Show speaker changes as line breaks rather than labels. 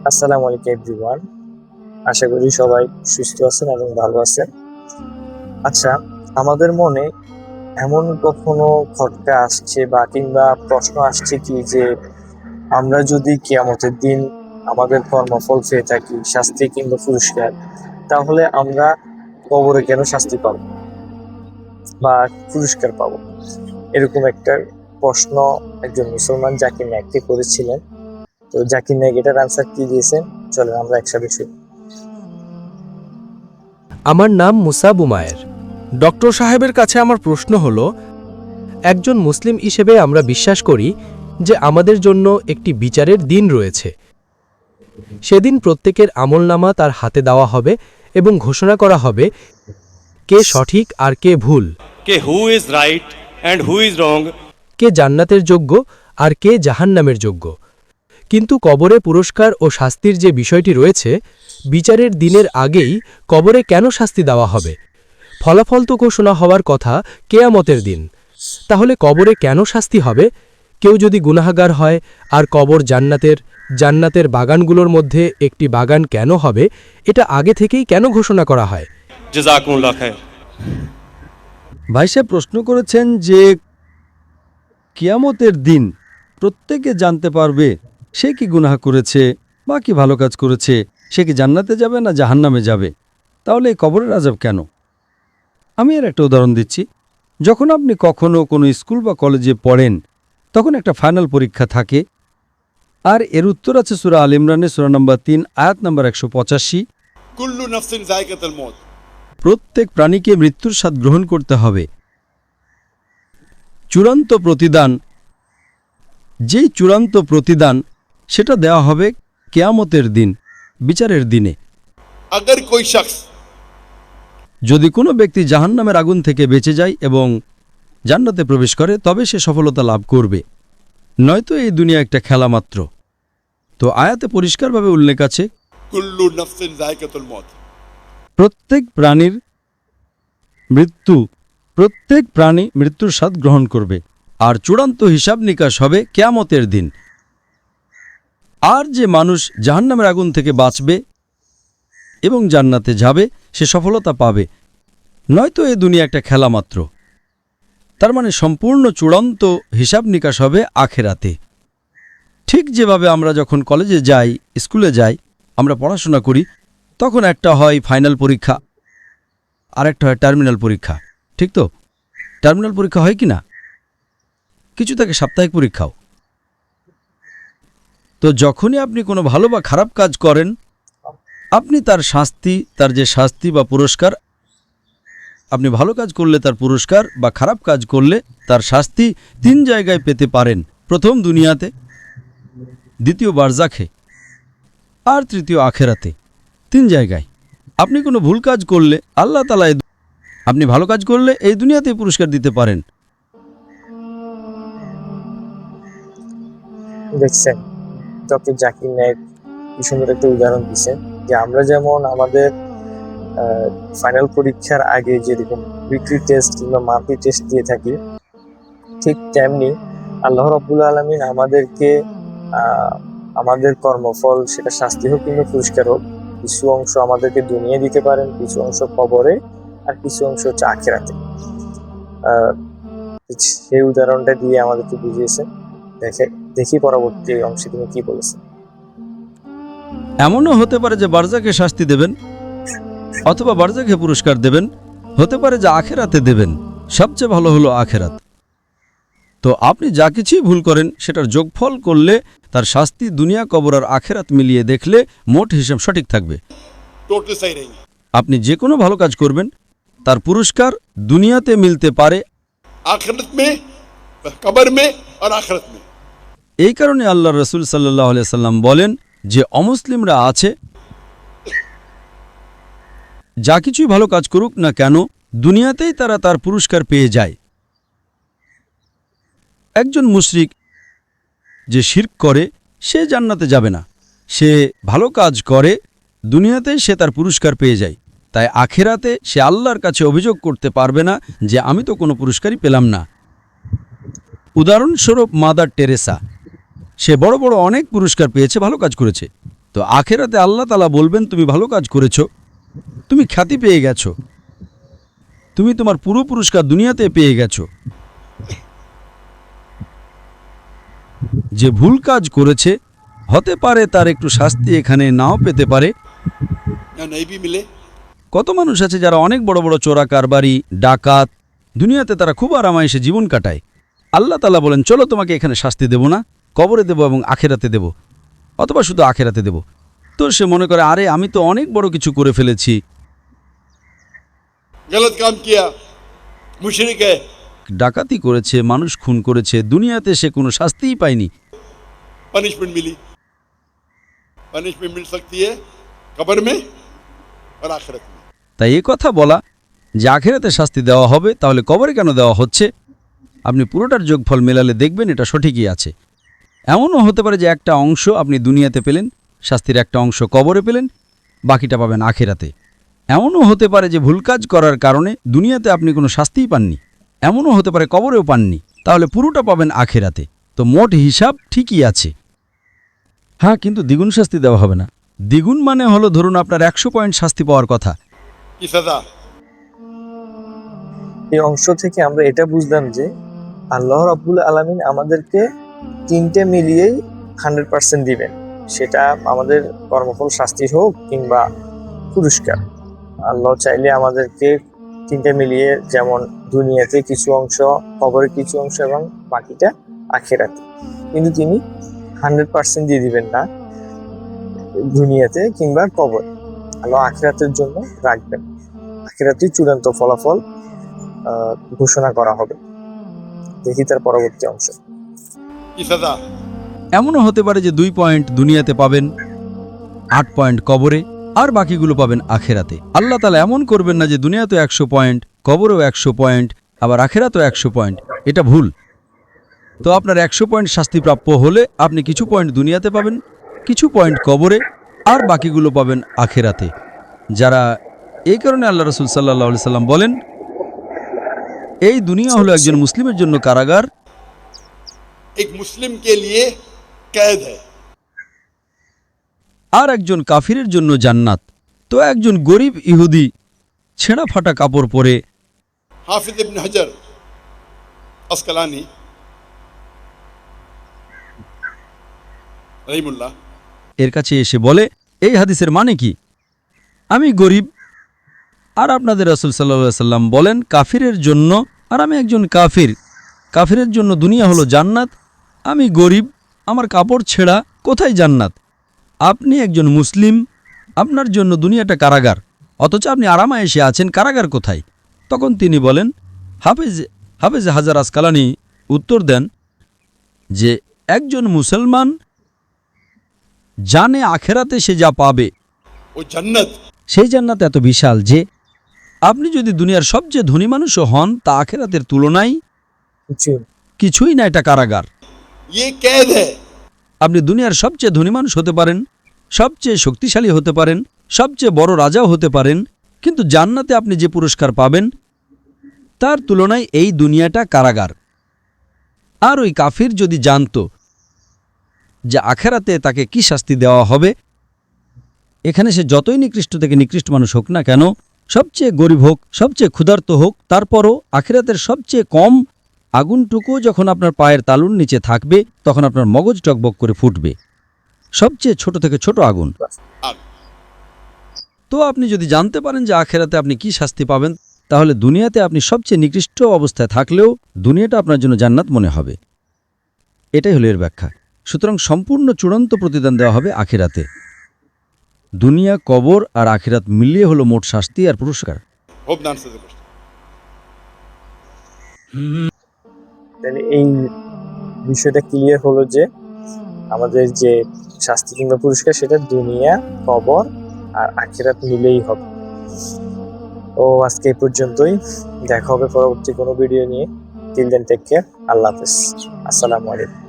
আসসালামু আলাইকুম এভরিওয়ান। আশা করি সবাই সুস্থ আছেন এবং ভালো আছেন। আচ্ছা, আমাদের মনে এমন কখনো খটকা আসছে বা কিংবা প্রশ্ন আসছে কি যে আমরা যদি কিয়ামতের দিন আমাদের কর্মফল পেয়ে থাকি, শাস্তি কিংবা পুরস্কার, তাহলে আমরা কবরে কেন শাস্তি পাবো বা পুরস্কার পাবো? এরকম একটা প্রশ্ন একজন মুসলমান জাকির নায়েককে করেছিলেন। তো জাকির নায়েক এটার আনসার কি দিয়েছেন, চলেন আমরা একসাথে শুনি।
আমার নাম মুসা বুমায়ের। ডক্টর সাহেবের কাছে আমার প্রশ্ন হলো, একজন মুসলিম হিসেবে আমরা বিশ্বাস করি যে আমাদের জন্য একটি বিচারের দিন রয়েছে। সেদিন প্রত্যেকের আমলনামা তার হাতে দেওয়া হবে এবং ঘোষণা করা হবে কে সঠিক আর কে ভুল,
कि who is right and who is wrong.
কে জান্নাতের যোগ্য আর কে জাহান্নামের যোগ্য। কিন্তু কবরে পুরস্কার ও শাস্তির যে বিষয়টি রয়েছে, বিচারের দিনের আগেই কবরে কেন শাস্তি দেওয়া হবে? ফলাফল তো ঘোষণা হওয়ার কথা কেয়ামতের দিন। তাহলে কবরে কেন শাস্তি হবে? কেউ যদি গুনাহগার হয় আর কবর জান্নাতের বাগানগুলোর মধ্যে একটি বাগান কেন হবে, এটা আগে থেকেই কেন ঘোষণা করা হয়?
जज़ाकुमुल्लाह खैर।
ভাই সাহেব প্রশ্ন করেছেন যে কিয়ামতের দিন প্রত্যেকে জানতে পারবে সে কি গুনাহ করেছে বা কি ভালো কাজ করেছে, সে কি জান্নাতে যাবে না জাহান্নামে যাবে। তাহলে এই কবরের আযাব কেন? আমি এর একটা উদাহরণ দিচ্ছি। যখন আপনি কখনো কোনো স্কুল বা কলেজে পড়েন, তখন একটা ফাইনাল পরীক্ষা থাকে, আর এর উত্তর আছে সূরা আল ইমরানের সূরা নম্বর 3 আয়াত নম্বর 185।
कुल्लु नफ्सिन जायकातुल मौत।
প্রত্যেক প্রাণীকে মৃত্যুর স্বাদ গ্রহণ করতে হবে। চূড়ান্ত প্রতিদান, যেই চূড়ান্ত প্রতিদান সেটা দেওয়া হবে কেয়ামতের দিন, বিচারের দিনে।
अगर कोई शख्स
যদি কোনো ব্যক্তি জাহান্নামের আগুন থেকে বেঁচে যায় এবং জান্নাতে প্রবেশ করে, তবে সে সফলতা লাভ করবে, নয়তো এই দুনিয়া একটা খেলা মাত্র। তো আয়াতে পরিষ্কারভাবে উল্লেখ আছে
कुल्लु नफ्सिन जायकातुल मौत।
প্রত্যেক প্রাণী মৃত্যুর স্বাদ গ্রহণ করবে, আর চূড়ান্ত হিসাব নিকাশ হবে কেয়ামতের দিন। আর যে মানুষ জাহান্নামের আগুন থেকে বাঁচবে এবং জান্নাতে যাবে, সে সফলতা পাবে, নয়তো এ দুনিয়া একটা খেলা মাত্র। তার মানে সম্পূর্ণ চূড়ান্ত হিসাব নিকাশ হবে আখেরাতে। ঠিক যেভাবে আমরা যখন কলেজে যাই, স্কুলে যাই, আমরা পড়াশোনা করি, তখন একটা হয় ফাইনাল পরীক্ষা আর একটা হয় টার্মিনাল পরীক্ষা। ঠিক তো? টার্মিনাল পরীক্ষা হয় কি না? কিছু থাকে সাপ্তাহিক পরীক্ষাও। তো যখনই আপনি কোনো ভালো বা খারাপ কাজ করেন, আপনি তার যে শাস্তি বা পুরস্কার, আপনি ভালো কাজ করলে তার পুরস্কার বা খারাপ কাজ করলে তার শাস্তি 3 জায়গায় পেতে পারেন। প্রথম দুনিয়াতে, দ্বিতীয় বারজাখে, আর তৃতীয় আখেরাতে। 3 জায়গায়। আপনি কোনো ভুল কাজ করলে আল্লাহ তাআলা, আপনি ভালো কাজ করলে এই দুনিয়াতেই পুরস্কার দিতে পারেন।
দেখছেন, ডক্টর জাকির নায়েক কি সুন্দর একটা উদাহরণ দিচ্ছেন যে আমরা যেমন আমাদের ফাইনাল পরীক্ষার আগে যেরকম উইকলি টেস্ট কিংবা মান্থলি টেস্ট দিয়ে থাকি, ঠিক তেমনি আল্লাহ রাব্বুল আলামিন আমাদেরকে আমাদের কর্মফল, সেটা শাস্তি হোক কিংবা পুরস্কার হোক, কিছু অংশ আমাদেরকে দুনিয়ায় দিতে পারেন, কিছু অংশ কবরে, আর কিছু অংশ হচ্ছে আখিরাতে। সেই উদাহরণটা দিয়ে আমাদেরকে বুঝিয়েছেন। দেখি পরবর্তী অংশে তুমি কি বলেছেন।
এমনও হতে পারে যে বারজাখে শাস্তি দেবেন, অথবা বারজাখে পুরস্কার দেবেন, হতে পারে যে আখেরাতে দেবেন। সবচেয়ে ভালো হলো আখেরাত। তো আপনি যা কিছুই ভুল করেন সেটার যোগফল করলে তার শাস্তি দুনিয়া, কবর আর আখেরাত মিলিয়ে দেখলে মোট হিসাব সঠিক থাকবে।
टोटल सही रहेंगे।
আপনি যে কোনো ভালো কাজ করবেন, তার পুরস্কার দুনিয়াতে মিলতে পারে।
आखिरत में, कब्र में और आखिरत में।
এই কারণে আল্লাহ রসুল সাল্লাল্লাহু আলাইহি সাল্লাম বলেন যে অমুসলিমরা আছে, যা কিছুই ভালো কাজ করুক না কেন, দুনিয়াতেই তারা তার পুরস্কার পেয়ে যায়। একজন মুশরিক যে শিরক করে, সে জান্নাতে যাবে না। সে ভালো কাজ করে, দুনিয়াতেই সে তার পুরস্কার পেয়ে যায়। তাই আখেরাতে সে আল্লাহর কাছে অভিযোগ করতে পারবে না যে আমি তো কোনো পুরস্কারই পেলাম না। উদাহরণস্বরূপ মাদার টেরেসা, সে বড় বড় অনেক পুরস্কার পেয়েছে, ভালো কাজ করেছে। তো আখেরাতে আল্লাহ তাআলা বলবেন তুমি ভালো কাজ করেছো, তুমি খ্যাতি পেয়ে গেছো, তুমি তোমার পুরো পুরস্কার দুনিয়াতে পেয়ে গেছো। যে ভুল কাজ করেছে হতে পারে তার একটু শাস্তি এখানে নাও পেতে পারে।
या नहीं भी मिले।
কত মানুষ আছে যারা অনেক বড় বড় চোরা কারবারি, ডাকাত, দুনিয়াতে তারা খুব আরামায়েশে জীবন কাটায়। আল্লাহ তাআলা বলেন চলো তোমাকে এখানে শাস্তি দেব না, কবরে দেব এবং আখেরাতে দেব, অথবা শুধু আখেরাতে দেব। তো সে মনে করে আরে আমি তো অনেক বড় কিছু করে ফেলেছি,
गलत काम किया, मुशरिक है।
ডাকাতি করেছে, মানুষ খুন করেছে, দুনিয়াতে সে কোনো শাস্তিই পায়নি।
पनिशमेंट मिली, पनिशमेंट मिल सकती है कब्र में और आखिरत में।
তাই এ কথা বলা যে আখেরাতে শাস্তি দেওয়া হবে, তাহলে কবরে কেন দেওয়া হচ্ছে, আপনি পুরোটার যোগফল মেলালে দেখবেন এটা সঠিকই আছে। এমনও হতে পারে যে একটা অংশ আপনি দুনিয়াতে পেলেন, শাস্তির একটা অংশ কবরে পেলেন, বাকিটা পাবেন আখেরাতে। এমনও হতে পারে যে ভুল কাজ করার কারণে দুনিয়াতে আপনি কোনো শাস্তিই পাননি, এমনও হতে পারে কবরেও পাননি, তাহলে পুরোটা পাবেন আখেরাতে। তো মোট হিসাব ঠিকই আছে। হ্যাঁ, কিন্তু দ্বিগুণ শাস্তি দেওয়া হবে না। দ্বিগুণ মানে হলো ধরুন আপনার 100 পয়েন্ট শাস্তি পাওয়ার কথা।
की सजा।
এই অংশ থেকে আমরা এটা বুঝলাম যে আল্লাহ রাব্বুল আলামিন আমাদেরকে তিনটে মিলিয়েই 100% দিবেন, সেটা আমাদের কর্মফল শাস্তি হোক কিংবা পুরস্কার। আল্লাহ চাইলে আমাদেরকে তিনটে মিলিয়ে, যেমন দুনিয়াতে কিছু অংশ, কবরের কিছু অংশ এবং বাকিটা আখেরাতে, কিন্তু তিনি 100% দিয়ে দিবেন না দুনিয়াতে কিংবা কবর। আল্লাহ আখেরাতের জন্য রাখবেন, আখেরাতেই চূড়ান্ত ফলাফল ঘোষণা করা হবে। দেখি তার পরবর্তী অংশ।
की सजा।
এমনও হতে পারে যে 2 পয়েন্ট দুনিয়াতে পাবেন, 8 পয়েন্ট কবরে, আর বাকিগুলো পাবেন আখেরাতে। আল্লাহ তাআলা এমন করবেন না যে দুনিয়াতেও 100 পয়েন্ট, কবরেও 100 পয়েন্ট, আবার আখেরাতেও 100 পয়েন্ট। এটা ভুল। তো আপনার 100 পয়েন্ট শাস্তিপ্রাপ্য হলে আপনি কিছু পয়েন্ট দুনিয়াতে পাবেন, কিছু পয়েন্ট কবরে, আর বাকিগুলো পাবেন আখেরাতে। যারা এই কারণে আল্লাহ রাসূল সাল্লাল্লাহু আলাইহি সাল্লাম বলেন এই দুনিয়া হলো একজন মুসলিমের জন্য কারাগার,
एक मुस्लिम के लिए कैद है।
আর একজন কাফিরের জন্য জান্নাত। তো একজন গরিব ইহুদি ছেঁড়া ফাটা কাপড় পরে
हाफिज इब्न हजर अस्कलानी रहीमुल्लाह
এর কাছে এসে বলে এই হাদিসের মানে কি, আমি গরিব আর আপনাদের রাসূল সাল্লাল্লাহু আলাইহি সাল্লাম বলেন কাফিরের জন্য, আর আমি একজন কাফির, কাফিরের জন্য দুনিয়া হলো জান্নাত, আমি গরিব, আমার কাপড় ছেঁড়া, কোথায় জান্নাত? আপনি একজন মুসলিম, আপনার জন্য দুনিয়াটা কারাগার, অথচ আপনি আরামায়েশে আছেন, কারাগার কোথায়? তখন তিনি বলেন, হাফেজ হাজার আসকালানি উত্তর দেন যে একজন মুসলমান জানে আখেরাতে সে যা পাবে,
वो जन्नत
সেই জান্নাত এত বিশাল যে আপনি যদি দুনিয়ার সবচেয়ে ধনী মানুষও হন, তা আখেরাতের তুলনায় কিছুই না, এটা কারাগার।
ये कैद है।
আপনি দুনিয়ার সবচেয়ে ধনী মানুষ হতে পারেন, সবচেয়ে শক্তিশালী হতে পারেন, সবচেয়ে বড় রাজাও হতে পারেন, কিন্তু জান্নাতে আপনি যে পুরস্কার পাবেন তার তুলনায় এই দুনিয়াটা কারাগার। আর ওই কাফির যদি জানতো যে আখেরাতে তাকে কি শাস্তি দেওয়া হবে, এখানে সে যতই নিকৃষ্ট থেকে নিকৃষ্ট মানুষ হোক না কেন, সবচেয়ে গরিব হোক, সবচেয়ে ক্ষুধার্ত হোক, তারপরও আখেরাতের সবচেয়ে কম আগুনটুকু যখন আপনার পায়ের তালুর নিচে থাকবে, তখন আপনার মগজ টকবক করে ফুটবে, সবচেয়ে ছোট থেকে ছোট আগুন। তো আপনি যদি জানতে পারেন যে আখেরাতে আপনি কি শাস্তি পাবেন, তাহলে দুনিয়াতে আপনি সবচেয়ে নিকৃষ্ট অবস্থায় থাকলেও দুনিয়াটা আপনার জন্য জান্নাত মনে হবে। এটাই হলো এর ব্যাখ্যা। সুতরাং সম্পূর্ণ চূড়ান্ত প্রতিদান দেওয়া হবে আখিরাতে। দুনিয়া, কবর আর আখিরাত মিলিয়ে হলো মোট শাস্তি আর পুরস্কার।
Hope the answer is the question.
তাহলে এই বিষয়টা ক্লিয়ার হলো যে আমাদের যে শাস্তি কিংবা পুরস্কার সেটা দুনিয়া, কবর আর আখিরাত মিলেই হবে। তো আজকে এই পর্যন্তই, দেখা হবে পরবর্তী কোনো ভিডিও নিয়ে। টিল দেন টেক কেয়ার, আল্লাহ হাফেজ, আসসালামু আলাইকুম।